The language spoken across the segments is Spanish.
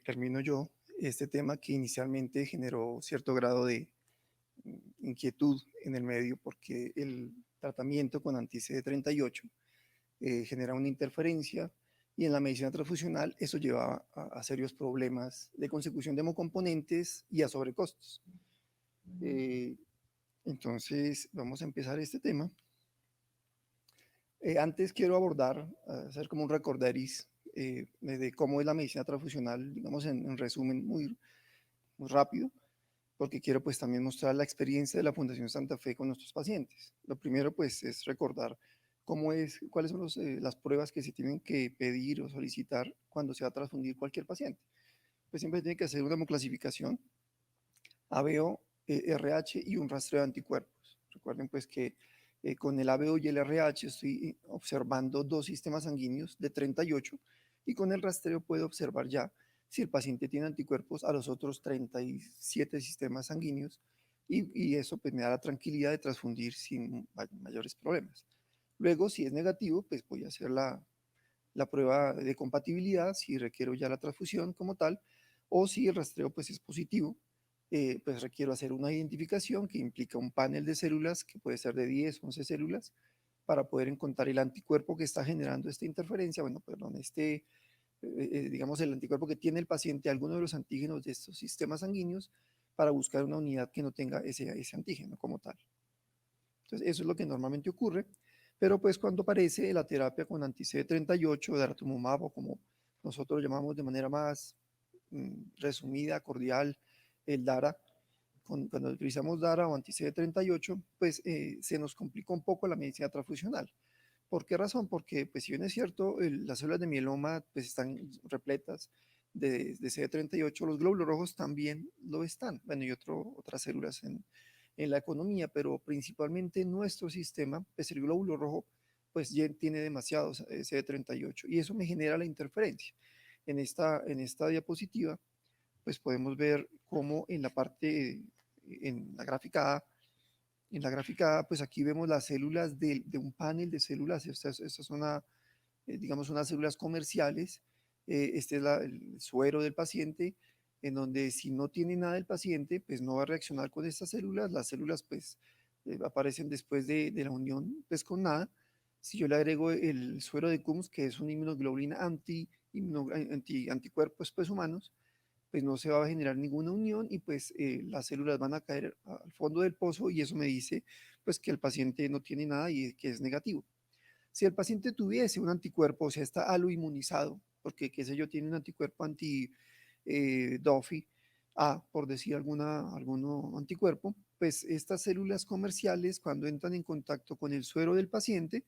termino yo este tema que inicialmente generó cierto grado de inquietud en el medio porque el tratamiento con anti-CD38 genera una interferencia y en la medicina transfusional eso lleva a serios problemas de consecución de hemocomponentes y a sobrecostos. Eh, entonces, vamos a empezar este tema. Antes quiero abordar, hacer como un recorderis de cómo es la medicina transfusional, digamos en resumen muy rápido, porque quiero pues también mostrar la experiencia de la Fundación Santa Fe con nuestros pacientes. Lo primero pues es recordar cuáles son las pruebas que se tienen que pedir o solicitar cuando se va a transfundir cualquier paciente. Pues siempre tiene que hacer una hemoclasificación, ABO, RH y un rastreo de anticuerpos. Recuerden pues que con el ABO y el RH estoy observando dos sistemas sanguíneos de 38 y con el rastreo puedo observar ya si el paciente tiene anticuerpos a los otros 37 sistemas sanguíneos y eso pues me da la tranquilidad de transfundir sin mayores problemas. Luego, si es negativo, pues voy a hacer la prueba de compatibilidad, si requiero ya la transfusión como tal, o si el rastreo pues es positivo, pues requiero hacer una identificación que implica un panel de células que puede ser de 10, 11 células para poder encontrar el anticuerpo que está generando esta interferencia, bueno, perdón, digamos, el anticuerpo que tiene el paciente, alguno de los antígenos de estos sistemas sanguíneos, para buscar una unidad que no tenga ese antígeno como tal. Entonces, eso es lo que normalmente ocurre, pero pues cuando aparece la terapia con anti-CD38, daratumumab, o como nosotros lo llamamos de manera más resumida, cordial, el DARA, cuando utilizamos DARA o anti-CD38, pues se nos complica un poco la medicina transfusional. ¿Por qué razón? Porque, pues si bien es cierto, las células de mieloma pues, están repletas de CD38, los glóbulos rojos también lo están. Bueno, y otras células en la economía, pero principalmente en nuestro sistema, pues el glóbulo rojo pues ya tiene demasiados CD38 y eso me genera la interferencia. En esta diapositiva, pues podemos ver cómo en la parte, en la gráfica A, pues aquí vemos las células de un panel de células. Estas son, digamos, unas células comerciales. Este es el suero del paciente, en donde si no tiene nada el paciente, pues no va a reaccionar con estas células. Las células, pues, aparecen después de la unión, pues, con nada. Si yo le agrego el suero de Coombs, que es una inmunoglobulina anticuerpos pues, humanos, pues no se va a generar ninguna unión y pues las células van a caer al fondo del pozo y eso me dice pues que el paciente no tiene nada y que es negativo. Si el paciente tuviese un anticuerpo, o sea, está aloinmunizado, porque qué sé yo, tiene un anticuerpo anti-DOFI A, por decir alguno anticuerpo, pues estas células comerciales cuando entran en contacto con el suero del paciente,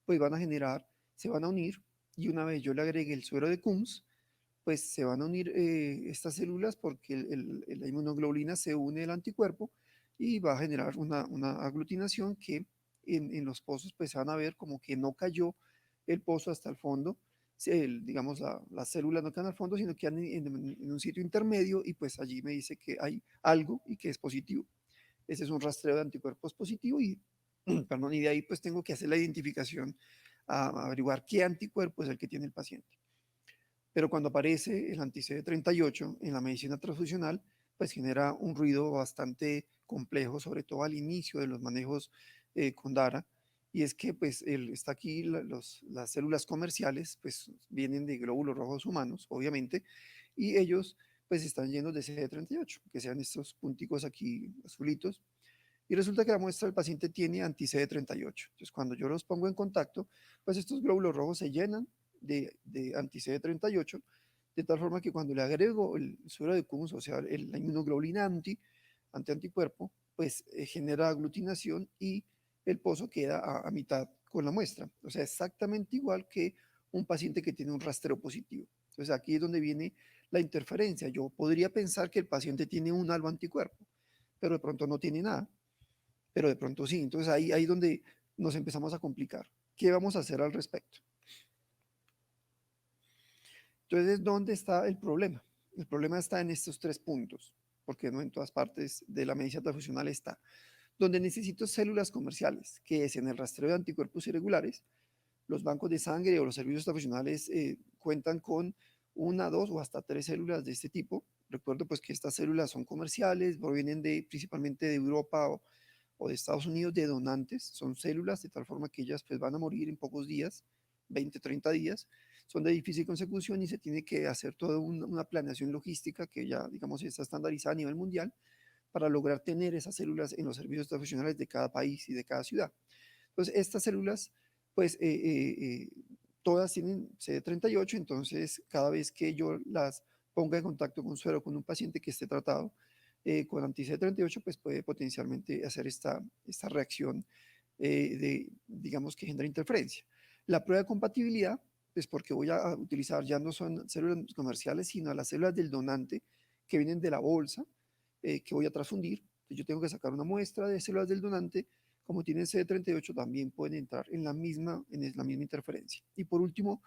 pues van a generar, se van a unir y una vez yo le agregue el suero de Coombs, pues se van a unir estas células porque la inmunoglobulina se une al anticuerpo y va a generar una aglutinación que en los pozos pues se van a ver como que no cayó el pozo hasta el fondo, digamos las células no quedan al fondo, sino quedan en un sitio intermedio y pues allí me dice que hay algo y que es positivo. Ese es un rastreo de anticuerpos positivo y, perdón, y de ahí pues tengo que hacer la identificación a averiguar qué anticuerpo es el que tiene el paciente. Pero cuando aparece el anti-CD38 en la medicina transfusional, pues genera un ruido bastante complejo, sobre todo al inicio de los manejos con DARA, y es que pues está aquí las células comerciales, pues vienen de glóbulos rojos humanos, obviamente, y ellos pues están llenos de CD38, que sean estos punticos aquí azulitos, y resulta que la muestra del paciente tiene anti-CD38. Entonces, cuando yo los pongo en contacto, pues estos glóbulos rojos se llenan de anti-CD38, de tal forma que cuando le agrego el suero de Coombs, o sea, la inmunoglobulina anticuerpo, pues genera aglutinación y el pozo queda a mitad con la muestra. O sea, exactamente igual que un paciente que tiene un rastreo positivo. Entonces, aquí es donde viene la interferencia. Yo podría pensar que el paciente tiene un algo anticuerpo, pero de pronto no tiene nada, pero de pronto sí. Entonces ahí es donde nos empezamos a complicar. ¿Qué vamos a hacer al respecto? Entonces, ¿dónde está el problema? El problema está en estos tres puntos, porque no en todas partes de la medicina transfusional está. Donde necesito células comerciales, que es en el rastreo de anticuerpos irregulares, los bancos de sangre o los servicios transfusionales cuentan con una, dos o hasta tres células de este tipo. Recuerdo pues que estas células son comerciales, provienen principalmente de Europa o de Estados Unidos, de donantes. Son células de tal forma que ellas pues van a morir en pocos días, 20, 30 días. Son de difícil consecución y se tiene que hacer toda una planeación logística que ya, digamos, está estandarizada a nivel mundial para lograr tener esas células en los servicios transfusionales de cada país y de cada ciudad. Entonces, estas células, pues, todas tienen CD38, entonces cada vez que yo las ponga en contacto con suero con un paciente que esté tratado con anti-CD38, pues puede potencialmente hacer esta reacción digamos, que genera interferencia. La prueba de compatibilidad, pues porque voy a utilizar, ya no son células comerciales, sino las células del donante que vienen de la bolsa que voy a transfundir. Yo tengo que sacar una muestra de células del donante, como tienen CD38, también pueden entrar en la misma interferencia. Y por último,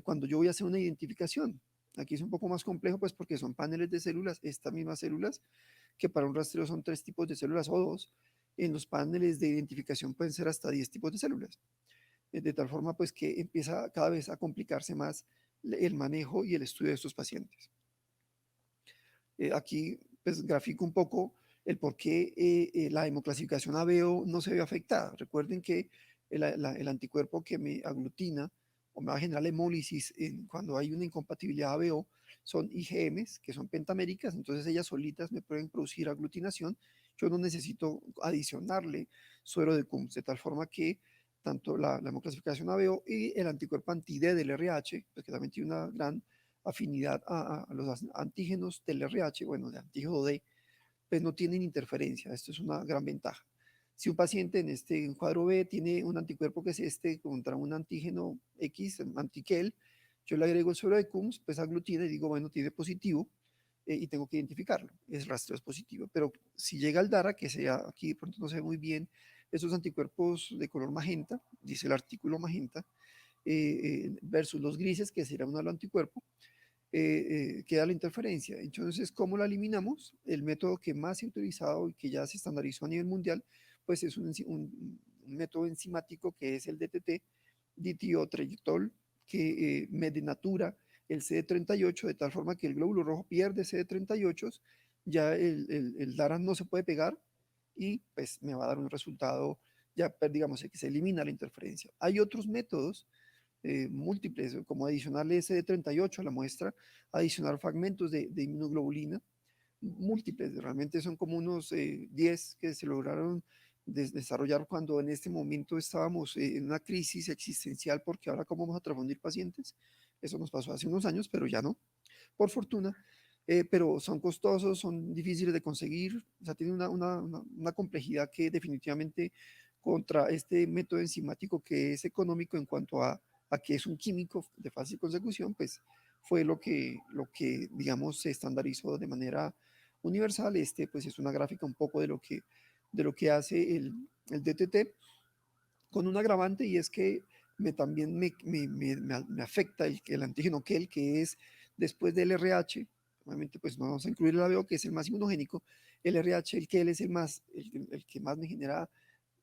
cuando yo voy a hacer una identificación, aquí es un poco más complejo, pues porque son paneles de células, estas mismas células, que para un rastreo son 3 tipos de células o 2, en los paneles de identificación pueden ser hasta 10 tipos de células. De tal forma, pues que empieza cada vez a complicarse más el manejo y el estudio de estos pacientes. Aquí pues grafico un poco el por qué la hemoclasificación ABO no se ve afectada. Recuerden que el anticuerpo que me aglutina o me va a generar la hemólisis cuando hay una incompatibilidad ABO son IgMs, que son pentaméricas, entonces ellas solitas me pueden producir aglutinación. Yo no necesito adicionarle suero de Coombs, de tal forma que tanto la hemoclasificación ABO y el anticuerpo anti-D del RH, pues que también tiene una gran afinidad a los antígenos del RH, bueno, de antígeno D, pues no tienen interferencia. Esto es una gran ventaja. Si un paciente en este cuadro B tiene un anticuerpo que es este contra un antígeno X, antiquel, yo le agrego el suero de Coombs, pues aglutina y digo, bueno, tiene positivo y tengo que identificarlo. Es rastreo es positivo. Pero si llega al DARA, que sea aquí de pronto no se ve muy bien, esos anticuerpos de color magenta, dice el artículo magenta, versus los grises, que será un anticuerpo, queda la interferencia. Entonces, ¿cómo la eliminamos? El método que más se ha utilizado y que ya se estandarizó a nivel mundial, pues es un método enzimático que es el DTT, ditiotreytol, que me denatura el CD38 de tal forma que el glóbulo rojo pierde CD38, ya el DARA no se puede pegar y pues me va a dar un resultado, ya digamos que se elimina la interferencia. Hay otros métodos múltiples, como adicionarle SD38 a la muestra, adicionar fragmentos de inmunoglobulina, múltiples, realmente son como unos 10 que se lograron desarrollar cuando en este momento estábamos en una crisis existencial porque ahora cómo vamos a transfundir pacientes. Eso nos pasó hace unos años, pero ya no, por fortuna. Pero son costosos, son difíciles de conseguir, o sea, tienen una complejidad que definitivamente contra este método enzimático que es económico en cuanto a que es un químico de fácil consecución, pues fue lo que digamos, se estandarizó de manera universal. Este, pues es una gráfica un poco de lo que hace el DTT, con un agravante y es que también me afecta el antígeno que es después del RH. Obviamente, pues no vamos a incluir el ABO, que es el más inmunogénico. El RH, el que es el que más me genera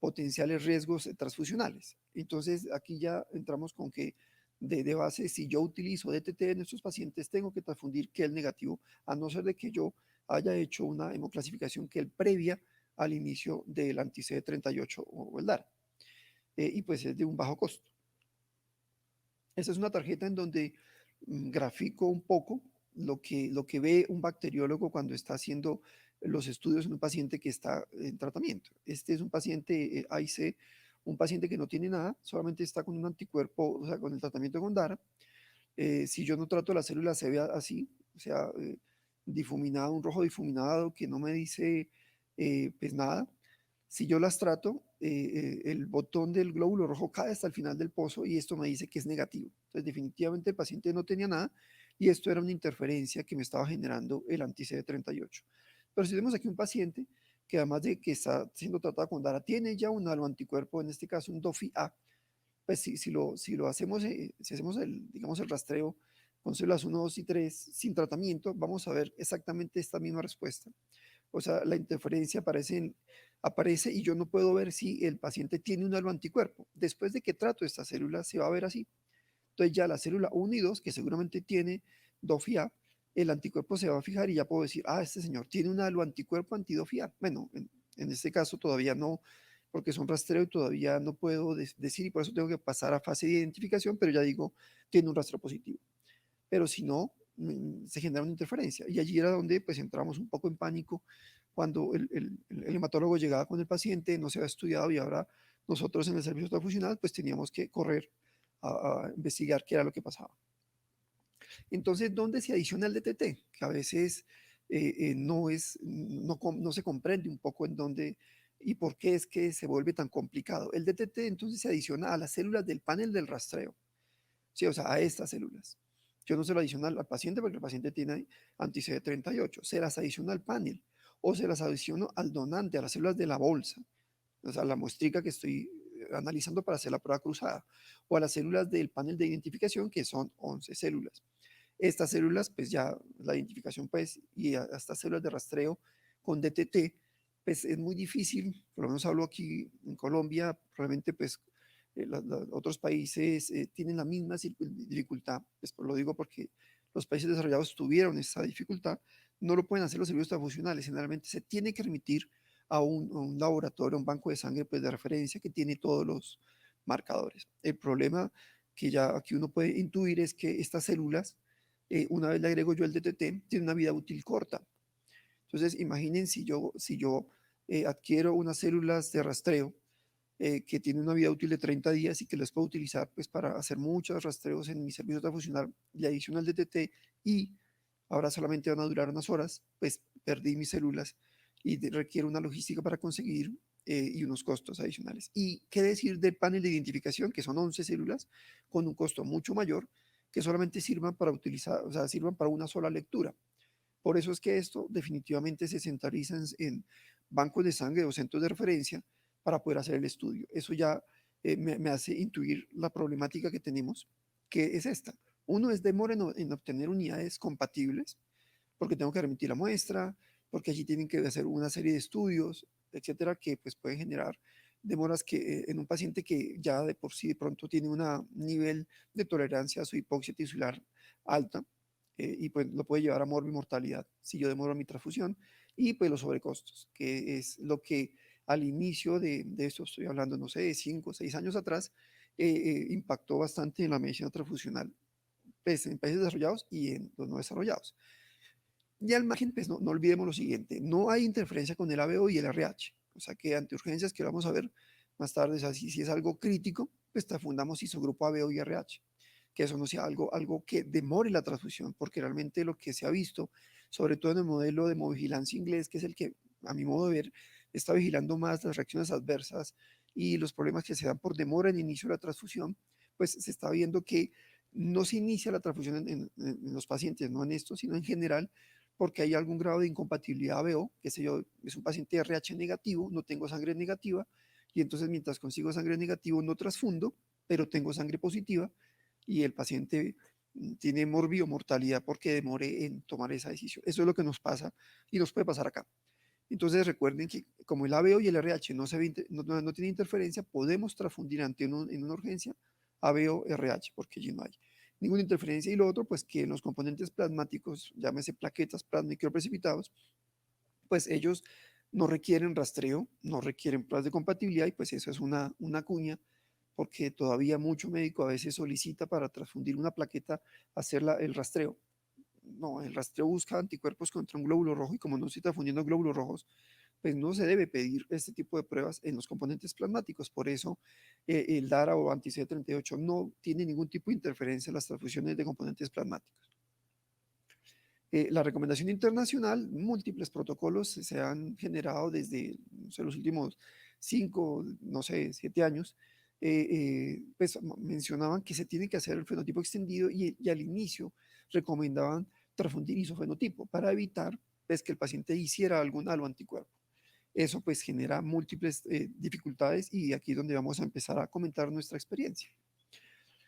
potenciales riesgos transfusionales. Entonces, aquí ya entramos con que de base, si yo utilizo DTT en estos pacientes, tengo que transfundir que el negativo, a no ser de que yo haya hecho una hemoclasificación que el previa al inicio del anti-CD38 o el DAR. Y pues es de un bajo costo. Esta es una tarjeta en donde grafico un poco lo que ve un bacteriólogo cuando está haciendo los estudios en un paciente que está en tratamiento. Este es un paciente AIC, un paciente que no tiene nada, solamente está con un anticuerpo, o sea, con el tratamiento con DARA. Si yo no trato la célula, se ve así, o sea, difuminado, un rojo difuminado que no me dice pues nada. Si yo las trato, el botón del glóbulo rojo cae hasta el final del pozo y esto me dice que es negativo. Entonces, definitivamente el paciente no tenía nada y esto era una interferencia que me estaba generando el anti-CD38. Pero si tenemos aquí un paciente que además de que está siendo tratado con DARA, tiene ya un anticuerpo, en este caso un DOFI-A, pues si lo hacemos, si hacemos digamos, el rastreo con células 1, 2 y 3 sin tratamiento, vamos a ver exactamente esta misma respuesta. O sea, la interferencia aparece y yo no puedo ver si el paciente tiene un anticuerpo. Después de que trato esta célula, se va a ver así. Entonces ya la célula 1 y 2, que seguramente tiene DOFIA, el anticuerpo se va a fijar y ya puedo decir, este señor tiene un anticuerpo anti-DOFIA. Bueno, en este caso todavía no, porque es un rastreo y todavía no puedo decir y por eso tengo que pasar a fase de identificación, pero ya digo, tiene un rastreo positivo. Pero si no, se genera una interferencia. Y allí era donde pues entramos un poco en pánico cuando el hematólogo llegaba con el paciente, no se había estudiado y ahora nosotros en el servicio transfusional pues teníamos que correr a investigar qué era lo que pasaba. Entonces, ¿dónde se adiciona el DTT? Que a veces no se comprende un poco en dónde y por qué es que se vuelve tan complicado. El DTT entonces se adiciona a las células del panel del rastreo, sí, o sea, a estas células. Yo no se lo adiciono al paciente porque el paciente tiene anti-CD38, se las adiciono al panel o se las adiciono al donante, a las células de la bolsa, o sea, la muestrica que estoy analizando para hacer la prueba cruzada, o a las células del panel de identificación, que son 11 células. Estas células, pues ya la identificación, pues, y a estas células de rastreo con DTT, pues es muy difícil, por lo menos hablo aquí en Colombia, realmente pues otros países tienen la misma dificultad, pues lo digo porque los países desarrollados tuvieron esa dificultad, no lo pueden hacer los servicios transfusionales, generalmente se tiene que remitir a un laboratorio, a un banco de sangre pues, de referencia que tiene todos los marcadores. El problema que ya aquí uno puede intuir es que estas células, una vez le agrego yo el DTT, tiene una vida útil corta. Entonces, imaginen si yo adquiero unas células de rastreo que tienen una vida útil de 30 días y que las puedo utilizar pues, para hacer muchos rastreos en mi servicio transfusional, le adiciono el DTT y ahora solamente van a durar unas horas, pues perdí mis células y requiere una logística para conseguir y unos costos adicionales. ¿Y qué decir del panel de identificación, que son 11 células, con un costo mucho mayor, que solamente sirvan para utilizar, o sea, sirvan para una sola lectura? Por eso es que esto definitivamente se centraliza en bancos de sangre o centros de referencia para poder hacer el estudio. Eso ya me hace intuir la problemática que tenemos, que es esta. Uno es demora en obtener unidades compatibles, porque tengo que remitir la muestra, porque allí tienen que hacer una serie de estudios, etcétera, que pues pueden generar demoras que en un paciente que ya de por sí de pronto tiene un nivel de tolerancia a su hipoxia tisular alta, y pues lo puede llevar a mortalidad si yo demoro mi transfusión, y pues los sobrecostos, que es lo que al inicio de esto, estoy hablando, no sé, de 5 o 6 años atrás, impactó bastante en la medicina transfusional, pues, en países desarrollados y en los no desarrollados. Y al margen, pues no olvidemos lo siguiente, no hay interferencia con el ABO y el RH, o sea que ante urgencias que vamos a ver más tarde, o sea, si es algo crítico, pues fundamos isogrupo ABO y RH, que eso no sea algo que demore la transfusión, porque realmente lo que se ha visto, sobre todo en el modelo de hemovigilancia inglés, que es el que a mi modo de ver está vigilando más las reacciones adversas y los problemas que se dan por demora en el inicio de la transfusión, pues se está viendo que no se inicia la transfusión en los pacientes, no en esto, sino en general, porque hay algún grado de incompatibilidad ABO, que sé yo, es un paciente RH negativo, no tengo sangre negativa, y entonces mientras consigo sangre negativa no transfundo, pero tengo sangre positiva, y el paciente tiene mortalidad porque demore en tomar esa decisión. Eso es lo que nos pasa y nos puede pasar acá. Entonces recuerden que como el ABO y el RH no tienen interferencia, podemos transfundir en una urgencia ABO-RH, porque allí no hay ninguna interferencia. Y lo otro, pues que los componentes plasmáticos, llámese plaquetas, plasma y microprecipitados, pues ellos no requieren rastreo, no requieren pruebas de compatibilidad y pues eso es una cuña porque todavía mucho médico a veces solicita para transfundir una plaqueta hacer el rastreo. No, el rastreo busca anticuerpos contra un glóbulo rojo y como no se está fundiendo glóbulos rojos, pues no se debe pedir este tipo de pruebas en los componentes plasmáticos. Por eso el DARA o anti-CD38 no tiene ningún tipo de interferencia en las transfusiones de componentes plasmáticos. La recomendación internacional, múltiples protocolos se han generado desde no sé, los últimos 5, no sé, 7 años, pues mencionaban que se tiene que hacer el fenotipo extendido y al inicio recomendaban transfundir isofenotipo para evitar pues, que el paciente hiciera algún halo anticuerpo. Eso pues genera múltiples dificultades y aquí es donde vamos a empezar a comentar nuestra experiencia.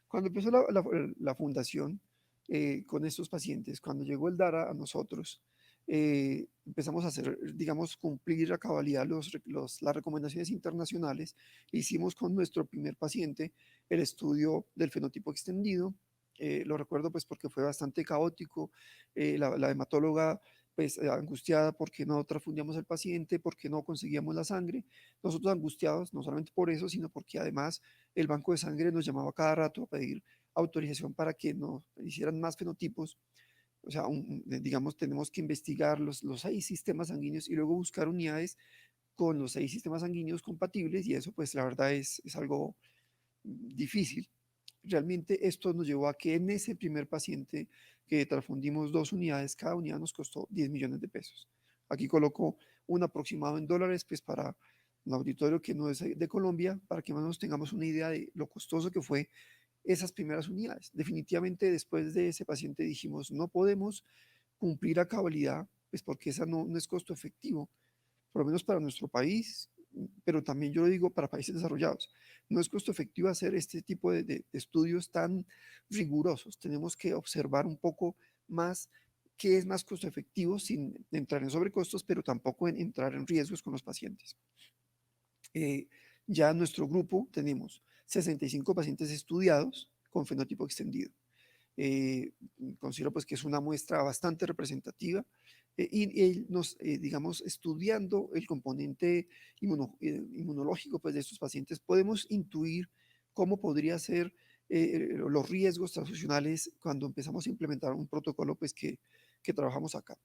Cuando empezó la fundación con estos pacientes, cuando llegó el DARA a nosotros, empezamos a hacer, digamos, cumplir a cabalidad las recomendaciones internacionales. Hicimos con nuestro primer paciente el estudio del fenotipo extendido, Lo recuerdo pues porque fue bastante caótico. La hematóloga pues angustiada porque no transfundíamos al paciente, porque no conseguíamos la sangre. Nosotros angustiados, no solamente por eso, sino porque además el banco de sangre nos llamaba cada rato a pedir autorización para que nos hicieran más fenotipos. O sea, digamos, tenemos que investigar los 6 sistemas sanguíneos y luego buscar unidades con los 6 sistemas sanguíneos compatibles, y eso pues la verdad es algo difícil. Realmente esto nos llevó a que en ese primer paciente que transfundimos 2 unidades, cada unidad nos costó 10 millones de pesos. Aquí coloco un aproximado en dólares, pues para un auditorio que no es de Colombia, para que más o menos tengamos una idea de lo costoso que fue esas primeras unidades. Definitivamente después de ese paciente dijimos, no podemos cumplir a cabalidad, pues porque esa no es costo efectivo, por lo menos para nuestro país, pero también yo lo digo para países desarrollados. No es costo efectivo hacer este tipo de estudios tan rigurosos. Tenemos que observar un poco más qué es más costo efectivo sin entrar en sobrecostos, pero tampoco en entrar en riesgos con los pacientes. Eh, ya en nuestro grupo tenemos 65 pacientes estudiados con fenotipo extendido. Eh, Considero pues que es una muestra bastante representativa, y nos, digamos, estudiando el componente inmunológico pues, de estos pacientes, podemos intuir cómo podría ser los riesgos transfusionales cuando empezamos a implementar un protocolo pues, que trabajamos acá.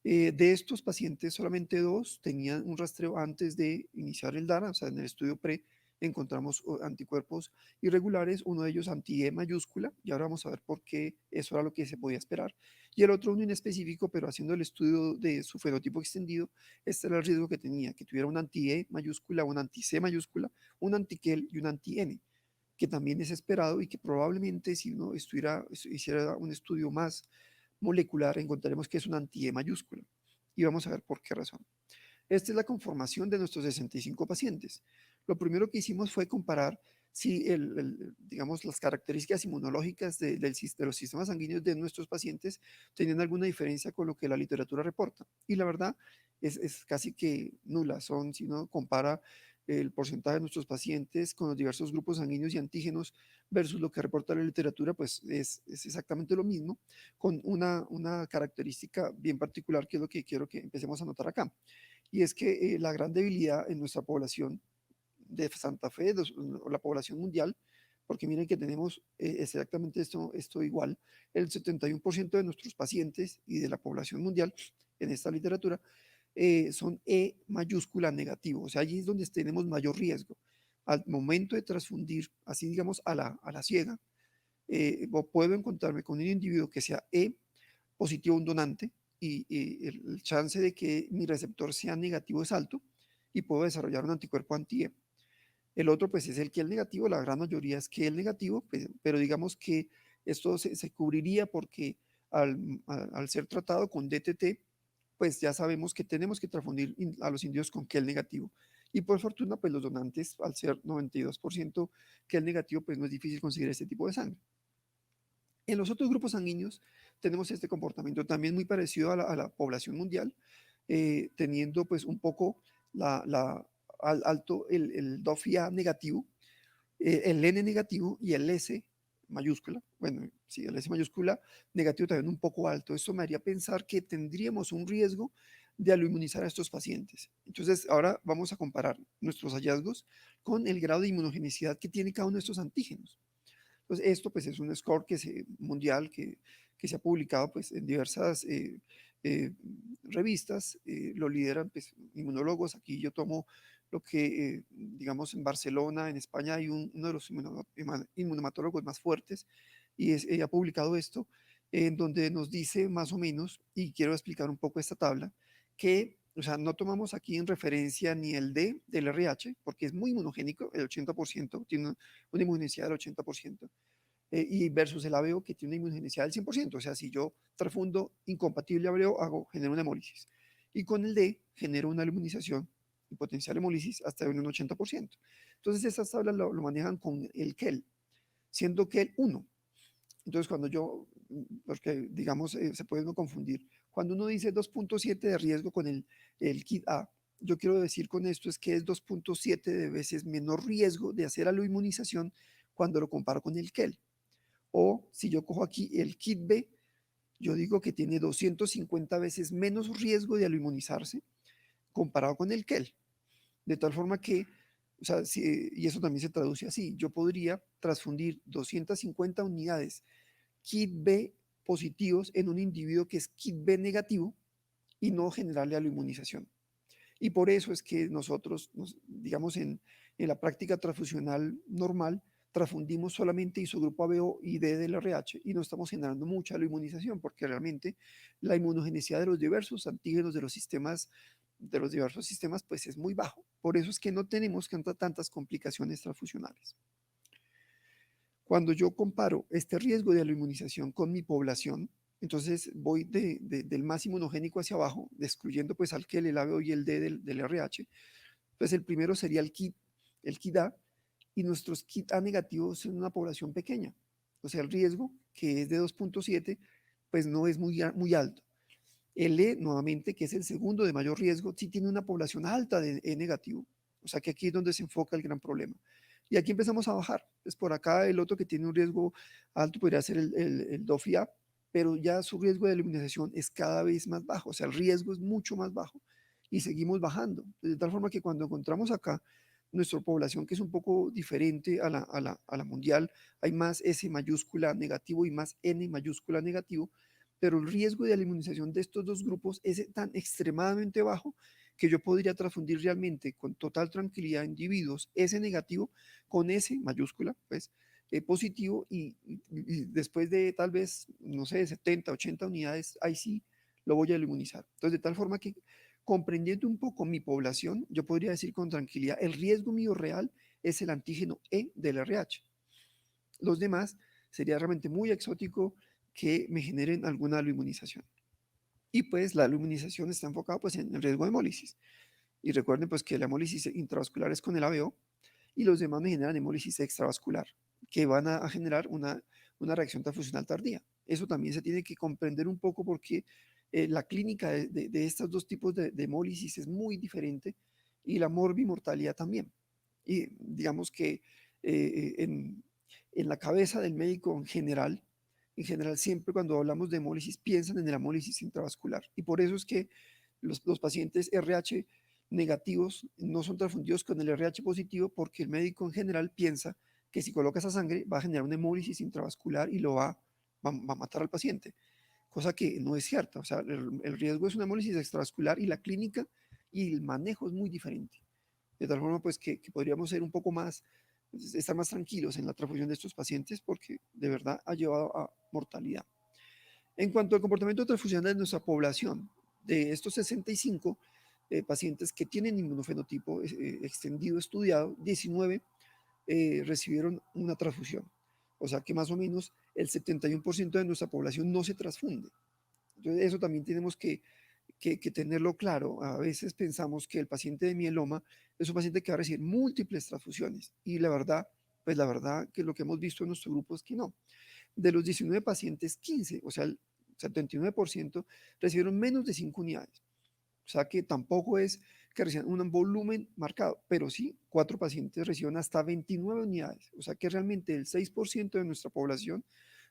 De estos pacientes, solamente 2 tenían un rastreo antes de iniciar el DARA, o sea, en el estudio pre encontramos anticuerpos irregulares, uno de ellos anti-E mayúscula, y ahora vamos a ver por qué eso era lo que se podía esperar. Y el otro, uno inespecífico, pero haciendo el estudio de su fenotipo extendido, este era el riesgo que tenía, que tuviera un anti-E mayúscula, un anti-C mayúscula, un anti-KEL y un anti-N, que también es esperado y que probablemente si uno hiciera un estudio más molecular, encontraremos que es un anti-E mayúscula. Y vamos a ver por qué razón. Esta es la conformación de nuestros 65 pacientes. Lo primero que hicimos fue comparar si, digamos, las características inmunológicas de los sistemas sanguíneos de nuestros pacientes tenían alguna diferencia con lo que la literatura reporta. Y la verdad es casi que nula. Si uno compara el porcentaje de nuestros pacientes con los diversos grupos sanguíneos y antígenos versus lo que reporta la literatura, pues es exactamente lo mismo, con una característica bien particular que es lo que quiero que empecemos a notar acá. Y es que la gran debilidad en nuestra población de Santa Fe, o la población mundial, porque miren que tenemos exactamente esto igual, el 71% de nuestros pacientes y de la población mundial en esta literatura son E mayúscula negativo, o sea, allí es donde tenemos mayor riesgo. Al momento de transfundir, así digamos, a la ciega, puedo encontrarme con un individuo que sea E positivo, un donante, y el chance de que mi receptor sea negativo es alto y puedo desarrollar un anticuerpo anti-E. El otro, pues, es el que es negativo, la gran mayoría es que el negativo, pues, pero digamos que esto se cubriría porque al ser tratado con DTT, pues ya sabemos que tenemos que transfundir a los indios con que el negativo. Y por fortuna, pues los donantes, al ser 92% que el negativo, pues no es difícil conseguir este tipo de sangre. En los otros grupos sanguíneos tenemos este comportamiento también muy parecido a la población mundial, teniendo pues un poco alto el DOFIA negativo, el N negativo y el S mayúscula. Bueno, sí, el S mayúscula negativo también un poco alto. Esto me haría pensar que tendríamos un riesgo de aloinmunizar a estos pacientes. Entonces, ahora vamos a comparar nuestros hallazgos con el grado de inmunogenicidad que tiene cada uno de estos antígenos. Entonces, esto pues es un score mundial que se ha publicado pues en diversas eh, revistas, lo lideran pues inmunólogos. Aquí yo tomo lo que, digamos, en Barcelona, en España, hay uno de los inmunomatólogos más fuertes y ha publicado esto, en donde nos dice más o menos, y quiero explicar un poco esta tabla, que, o sea, no tomamos aquí en referencia ni el D del RH, porque es muy inmunogénico, el 80%, tiene una inmunogenicidad del 80%, y versus el ABO que tiene una inmunogenicidad del 100%. O sea, si yo transfundo incompatible ABO, genero una hemólisis. Y con el D genero una inmunización y potencial hemólisis hasta de un 80%. Entonces, estas tablas lo manejan con el KEL, siendo KEL 1. Entonces, cuando yo, porque digamos, se puede uno confundir. Cuando uno dice 2.7 de riesgo con el kit A, yo quiero decir con esto es que es 2.7 de veces menor riesgo de hacer aloinmunización cuando lo comparo con el KEL. O si yo cojo aquí el kit B, yo digo que tiene 250 veces menos riesgo de aloinmunizarse comparado con el KEL. De tal forma que, o sea, y eso también se traduce así, yo podría transfundir 250 unidades kit B positivos en un individuo que es kit B negativo y no generarle aloinmunización. Y por eso es que nosotros, digamos, en la práctica transfusional normal, transfundimos solamente isogrupo ABO y D del RH y no estamos generando mucha inmunización porque realmente la inmunogenicidad de los diversos antígenos de los sistemas, de los diversos sistemas, pues es muy bajo. Por eso es que no tenemos tantas complicaciones transfusionales. Cuando yo comparo este riesgo de la inmunización con mi población, entonces voy del más inmunogénico hacia abajo, excluyendo pues al KEL, el ABO y el D del RH. Entonces el primero sería el KIT A, y nuestros KIT A negativos en una población pequeña. O sea, el riesgo, que es de 2.7, pues no es muy alto. El E, nuevamente, que es el segundo de mayor riesgo, sí tiene una población alta de E negativo. O sea que aquí es donde se enfoca el gran problema. Y aquí empezamos a bajar. Pues por acá el otro que tiene un riesgo alto podría ser el DOFIA, pero ya su riesgo de eliminación es cada vez más bajo. O sea, el riesgo es mucho más bajo y seguimos bajando. De tal forma que cuando encontramos acá nuestra población, que es un poco diferente a la mundial, hay más S mayúscula negativo y más N mayúscula negativo, pero el riesgo de la inmunización de estos dos grupos es tan extremadamente bajo que yo podría transfundir realmente con total tranquilidad individuos S negativo con S mayúscula, pues positivo y después de tal vez, no sé, 70, 80 unidades, ahí sí lo voy a inmunizar. Entonces, de tal forma que comprendiendo un poco mi población, yo podría decir con tranquilidad, el riesgo mío real es el antígeno E del RH. Los demás sería realmente muy exótico que me generen alguna inmunización. Y pues la inmunización está enfocada pues en el riesgo de hemólisis. Y recuerden pues que la hemólisis intravascular es con el ABO y los demás me generan hemólisis extravascular, que van a generar una reacción transfusional tardía. Eso también se tiene que comprender un poco porque la clínica de estos dos tipos de hemólisis es muy diferente y la morbimortalidad también. Y digamos que en la cabeza del médico en general siempre cuando hablamos de hemólisis piensan en el hemólisis intravascular. Y por eso es que los pacientes RH negativos no son transfundidos con el RH positivo porque el médico en general piensa que si coloca esa sangre va a generar una hemólisis intravascular y va a matar al paciente, cosa que no es cierta. O sea, el riesgo es una hemólisis extravascular y la clínica y el manejo es muy diferente. De tal forma, pues, que podríamos ser un poco más, estar más tranquilos en la transfusión de estos pacientes porque de verdad ha llevado a mortalidad. En cuanto al comportamiento transfusional de nuestra población, de estos 65 pacientes que tienen inmunofenotipo extendido estudiado, 19 recibieron una transfusión. O sea que más o menos el 71% de nuestra población no se transfunde. Entonces eso también tenemos que tenerlo claro. A veces pensamos que el paciente de mieloma es un paciente que va a recibir múltiples transfusiones y la verdad, pues la verdad que lo que hemos visto en nuestro grupo es que no. De los 19 pacientes, 15, o sea, el 79% recibieron menos de 5 unidades. O sea que tampoco es que reciban un volumen marcado, pero sí 4 pacientes reciben hasta 29 unidades. O sea que realmente el 6% de nuestra población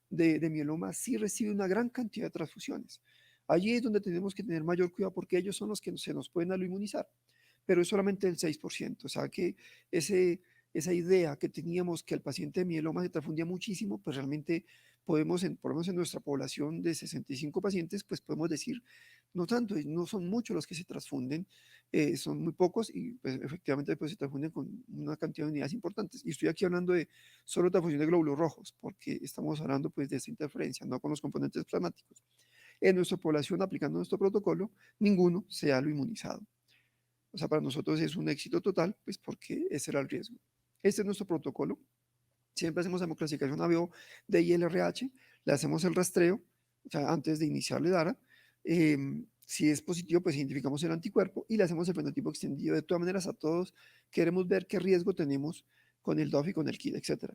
de mieloma sí recibe una gran cantidad de transfusiones. Allí es donde tenemos que tener mayor cuidado porque ellos son los que se nos pueden aloinmunizar, pero es solamente el 6%. O sea que esa idea que teníamos que el paciente de mieloma se transfundía muchísimo, pues realmente por lo menos en nuestra población de 65 pacientes, pues podemos decir, no tanto, no son muchos los que se transfunden, son muy pocos y pues efectivamente pues, se transfunden con una cantidad de unidades importantes. Y estoy aquí hablando de solo transfusión de glóbulos rojos, porque estamos hablando pues de esta interferencia, no con los componentes plasmáticos. En nuestra población, aplicando nuestro protocolo, ninguno se ha lo inmunizado. O sea, para nosotros es un éxito total, pues porque ese era el riesgo. Este es nuestro protocolo. Siempre hacemos hemoclasificación ABO de ILRH, le hacemos el rastreo, o sea, antes de iniciarle DARA. Si es positivo, pues identificamos el anticuerpo y le hacemos el fenotipo extendido. De todas maneras, a todos queremos ver qué riesgo tenemos con el DOF y con el KIT, etc.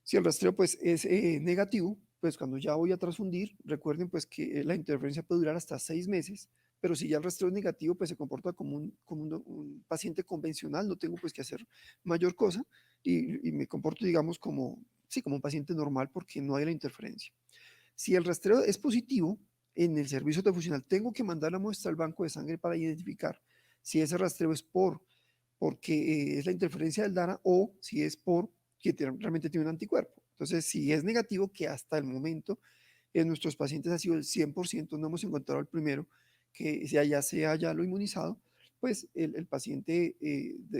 Si el rastreo pues es negativo, pues cuando ya voy a transfundir, recuerden pues que la interferencia puede durar hasta 6 meses, pero si ya el rastreo es negativo, pues se comporta como un paciente convencional, no tengo pues que hacer mayor cosa y me comporto, digamos, como sí, como un paciente normal porque no hay la interferencia. Si el rastreo es positivo en el servicio transfusional, tengo que mandar la muestra al banco de sangre para identificar si ese rastreo es porque es la interferencia del DANA o si es por que realmente tiene un anticuerpo. Entonces, si es negativo, que hasta el momento en nuestros pacientes ha sido el 100%, no hemos encontrado el primero que ya se haya lo inmunizado, pues el paciente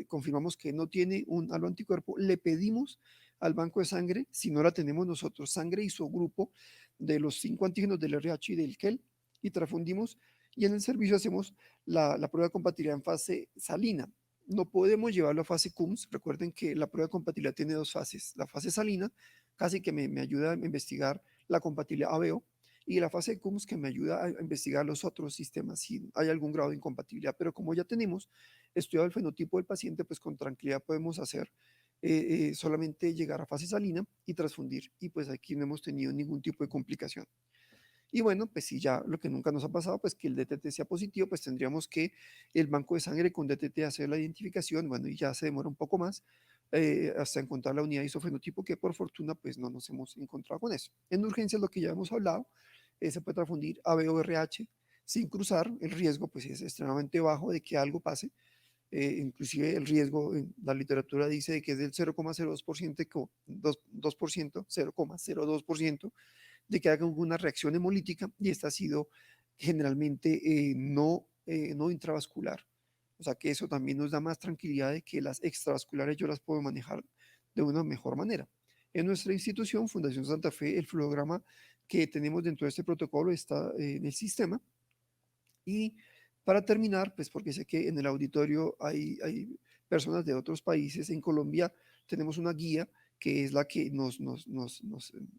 confirmamos que no tiene un halo anticuerpo, le pedimos al banco de sangre, si no la tenemos nosotros, sangre isogrupo de los 5 antígenos del RH y del KEL y transfundimos y en el servicio hacemos la prueba de compatibilidad en fase salina. No podemos llevarlo a fase CUMS. Recuerden que la prueba de compatibilidad tiene dos fases. La fase salina casi que me ayuda a investigar la compatibilidad ABO y la fase de CUMS que me ayuda a investigar los otros sistemas si hay algún grado de incompatibilidad. Pero como ya tenemos estudiado el fenotipo del paciente, pues con tranquilidad podemos hacer solamente llegar a fase salina y transfundir. Y pues aquí no hemos tenido ningún tipo de complicación. Y bueno, pues si ya lo que nunca nos ha pasado, pues que el DTT sea positivo, pues tendríamos que el banco de sangre con DTT hacer la identificación, bueno, y ya se demora un poco más hasta encontrar la unidad isofenotipo, que por fortuna pues no nos hemos encontrado con eso. En urgencias, lo que ya hemos hablado, se puede transfundir AB o RH sin cruzar, el riesgo pues es extremadamente bajo de que algo pase, inclusive el riesgo en la literatura dice de que es del 0,02%, 2%, 0,02%, de que haga una reacción hemolítica y esta ha sido generalmente no intravascular. O sea que eso también nos da más tranquilidad de que las extravasculares yo las puedo manejar de una mejor manera. En nuestra institución, Fundación Santa Fe, el flujograma que tenemos dentro de este protocolo está en el sistema. Y para terminar, pues porque sé que en el auditorio hay personas de otros países, en Colombia tenemos una guía que es la que nos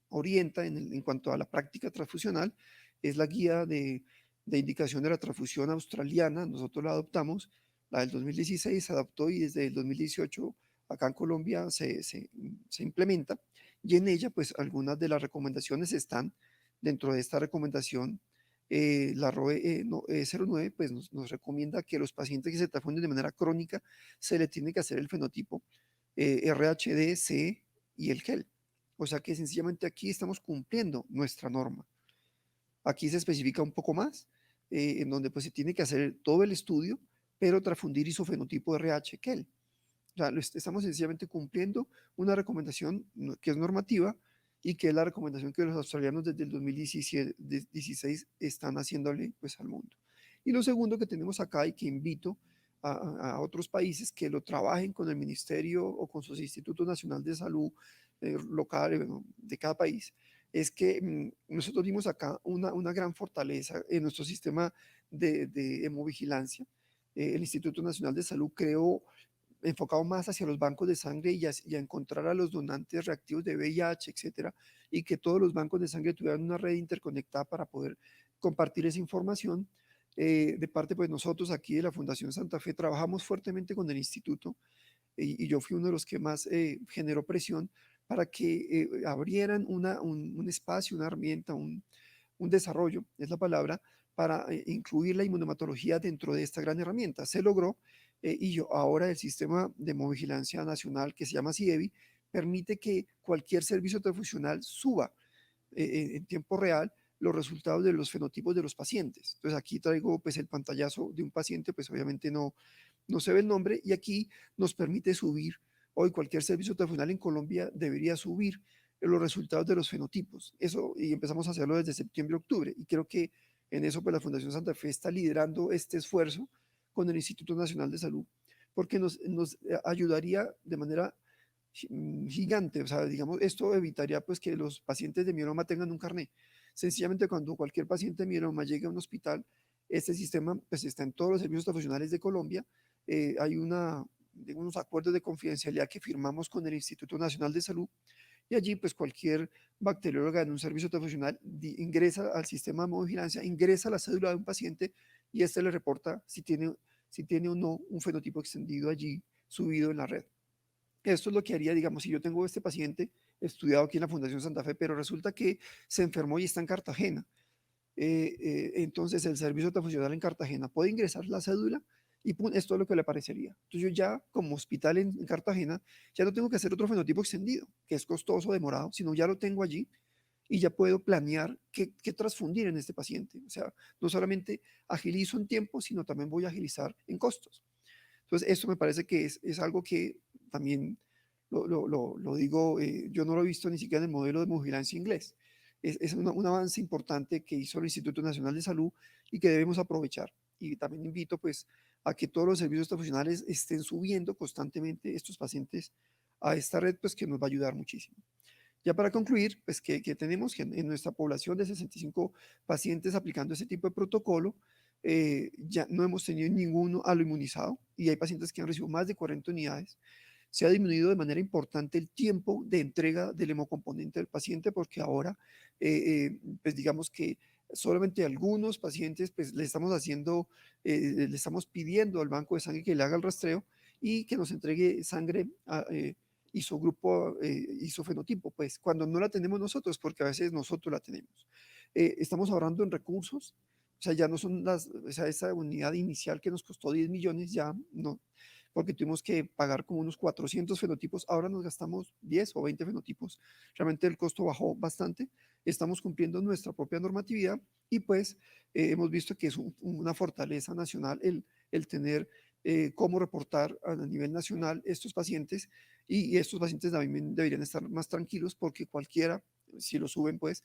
orienta en cuanto a la práctica transfusional, es la guía de indicación de la transfusión australiana, nosotros la adoptamos, la del 2016 se adoptó y desde el 2018 acá en Colombia se implementa y en ella pues algunas de las recomendaciones están dentro de esta recomendación la ROE 09 pues nos recomienda que los pacientes que se transfunden de manera crónica se le tiene que hacer el fenotipo RHD, C y el GEL. O sea que sencillamente aquí estamos cumpliendo nuestra norma. Aquí se especifica un poco más, en donde pues se tiene que hacer todo el estudio, pero transfundir isofenotipo RH GEL. O sea, estamos sencillamente cumpliendo una recomendación que es normativa y que es la recomendación que los australianos desde el 2016 están haciéndole pues al mundo. Y lo segundo que tenemos acá y que invito a otros países que lo trabajen con el ministerio o con sus institutos nacionales de salud locales de cada país, es que nosotros dimos acá una gran fortaleza en nuestro sistema de hemovigilancia. El Instituto Nacional de Salud creó enfocado más hacia los bancos de sangre y a encontrar a los donantes reactivos de VIH, etcétera, y que todos los bancos de sangre tuvieran una red interconectada para poder compartir esa información. De parte, pues nosotros aquí de la Fundación Santa Fe trabajamos fuertemente con el instituto y yo fui uno de los que más generó presión para que abrieran un espacio, una herramienta, un desarrollo, es la palabra, para incluir la inmunomatología dentro de esta gran herramienta. Se logró y ahora el sistema de hemovigilancia nacional que se llama CIEVI permite que cualquier servicio transfusional suba en tiempo real los resultados de los fenotipos de los pacientes. Entonces aquí traigo pues el pantallazo de un paciente, pues obviamente no se ve el nombre y aquí nos permite subir, hoy cualquier servicio transfusional en Colombia debería subir los resultados de los fenotipos. Eso, y empezamos a hacerlo desde septiembre, octubre, y creo que en eso pues la Fundación Santa Fe está liderando este esfuerzo con el Instituto Nacional de Salud, porque nos ayudaría de manera gigante, o sea, digamos, esto evitaría pues que los pacientes de mieloma tengan un carné. Sencillamente cuando cualquier paciente de mieloma llegue a un hospital, este sistema pues está en todos los servicios transfusionales de Colombia, hay unos acuerdos de confidencialidad que firmamos con el Instituto Nacional de Salud y allí pues cualquier bacterióloga en un servicio transfusional ingresa al sistema de vigilancia, ingresa la cédula de un paciente y este le reporta si tiene o no un fenotipo extendido allí subido en la red. Esto es lo que haría, digamos, si yo tengo este paciente estudiado aquí en la Fundación Santa Fe, pero resulta que se enfermó y está en Cartagena. Entonces el servicio transfusional en Cartagena puede ingresar la cédula y pum, esto es lo que le aparecería. Entonces yo ya como hospital en Cartagena ya no tengo que hacer otro fenotipo extendido, que es costoso, demorado, sino ya lo tengo allí y ya puedo planear qué transfundir en este paciente. O sea, no solamente agilizo en tiempo, sino también voy a agilizar en costos. Entonces, esto me parece que es algo que también lo digo, yo no lo he visto ni siquiera en el modelo de vigilancia inglés. Es un avance importante que hizo el Instituto Nacional de Salud y que debemos aprovechar. Y también invito pues a que todos los servicios profesionales estén subiendo constantemente estos pacientes a esta red, pues que nos va a ayudar muchísimo. Ya para concluir, pues que tenemos que en nuestra población de 65 pacientes aplicando ese tipo de protocolo, ya no hemos tenido ninguno a lo inmunizado y hay pacientes que han recibido más de 40 unidades. Se ha disminuido de manera importante el tiempo de entrega del hemocomponente del paciente porque ahora, pues digamos que solamente algunos pacientes, pues le estamos haciendo, le estamos pidiendo al banco de sangre que le haga el rastreo y que nos entregue sangre isogrupo, isofenotipo, pues cuando no la tenemos nosotros, porque a veces nosotros la tenemos. Estamos ahorrando en recursos, o sea, ya no son o sea, esa unidad inicial que nos costó 10 millones, ya no, porque tuvimos que pagar como unos 400 fenotipos, ahora nos gastamos 10 o 20 fenotipos, realmente el costo bajó bastante, estamos cumpliendo nuestra propia normatividad y pues hemos visto que es una fortaleza nacional el tener cómo reportar a nivel nacional estos pacientes y estos pacientes también deberían estar más tranquilos porque cualquiera, si lo suben, pues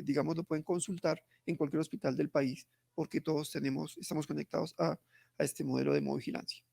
digamos, lo pueden consultar en cualquier hospital del país porque todos estamos conectados a este modelo de hemovigilancia.